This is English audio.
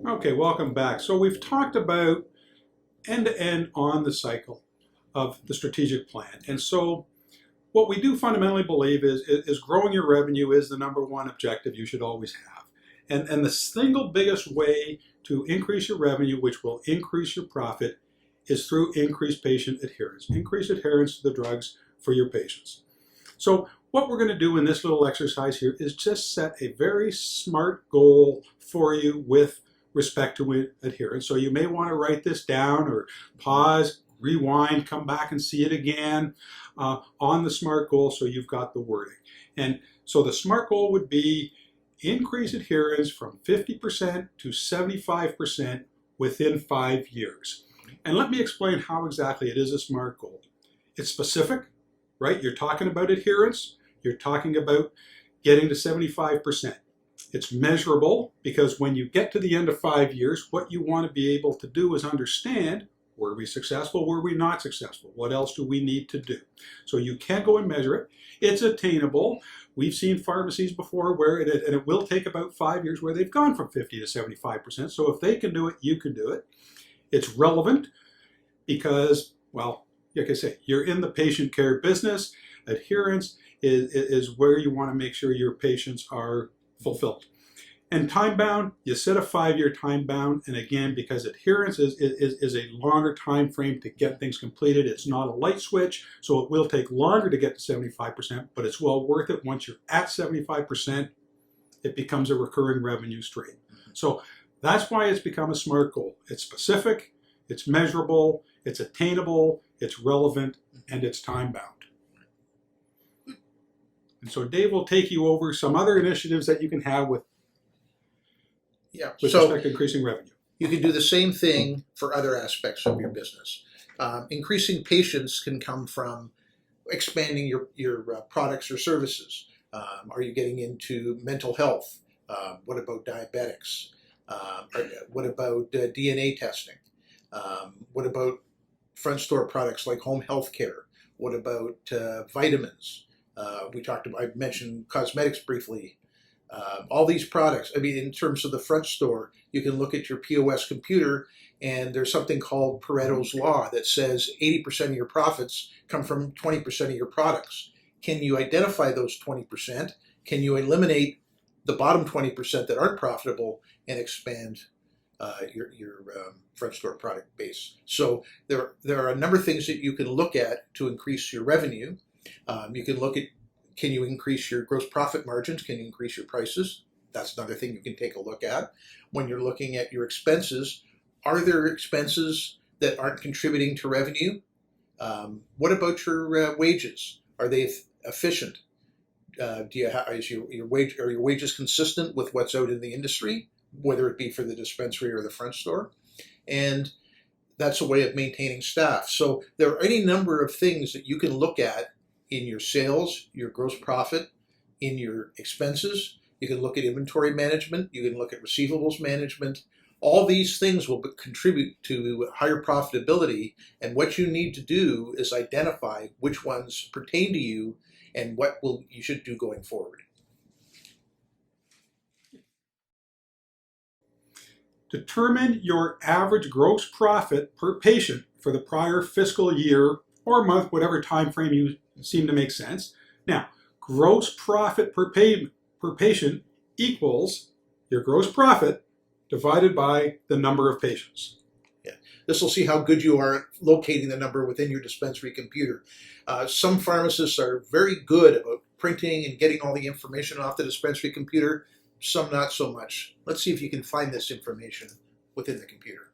Okay, welcome back. So we've talked about end-to-end on the cycle of the strategic plan. And so what we do fundamentally believe is growing your revenue is the number one objective you should always have. And the single biggest way to increase your revenue, which will increase your profit, is through increased patient adherence. Increased adherence to the drugs for your patients. So what we're going to do in this little exercise here is just set a very smart goal for you with respect to adherence. So you may want to write this down or pause, rewind, come back and see it again on the SMART goal so you've got the wording. And so the SMART goal would be increase adherence from 50% to 75% within 5 years. And let me explain how exactly it is a SMART goal. It's specific, right? You're talking about adherence. You're talking about getting to 75%. It's measurable because when you get to the end of 5 years, what you want to be able to do is understand, were we successful, were we not successful? What else do we need to do? So you can go and measure it. It's attainable. We've seen pharmacies before where it will take about 5 years where they've gone from 50 to 75%. So if they can do it, you can do it. It's relevant because, well, like I say, you're in the patient care business. Adherence is where you want to make sure your patients are fulfilled. And time bound, you set a 5-year time bound, and again, because adherence is a longer time frame to get things completed, it's not a light switch, so it will take longer to get to 75%, but it's well worth it. Once you're at 75%, it becomes a recurring revenue stream. So that's why it's become a SMART goal. It's specific, it's measurable, it's attainable, it's relevant, and it's time bound. And so Dave will take you over some other initiatives that you can have with respect to increasing revenue. You can do the same thing for other aspects of your business. Increasing patients can come from expanding your products or services. Are you getting into mental health? What about diabetics? What about DNA testing? What about front store products like home health care? What about vitamins? I mentioned cosmetics briefly. All these products, I mean, in terms of the front store, you can look at your POS computer and there's something called Pareto's Law that says 80% of your profits come from 20% of your products. Can you identify those 20%? Can you eliminate the bottom 20% that aren't profitable and expand your front store product base? So there are a number of things that you can look at to increase your revenue. You can look at, can you increase your gross profit margins? Can you increase your prices? That's another thing you can take a look at. When you're looking at your expenses, are there expenses that aren't contributing to revenue? What about your wages? Are they efficient? Are your wages consistent with what's out in the industry, whether it be for the dispensary or the front store? And that's a way of maintaining staff. So there are any number of things that you can look at in your sales, your gross profit, in your expenses. You can look at inventory management. You can look at receivables management. All these things will contribute to higher profitability. And what you need to do is identify which ones pertain to you and what you should do going forward. Determine your average gross profit per patient for the prior fiscal year or month, whatever time frame you seem to make sense. Now, gross profit per patient equals your gross profit divided by the number of patients. Yeah, this will see how good you are at locating the number within your dispensary computer. Some pharmacists are very good about printing and getting all the information off the dispensary computer. Some not so much. Let's see if you can find this information within the computer.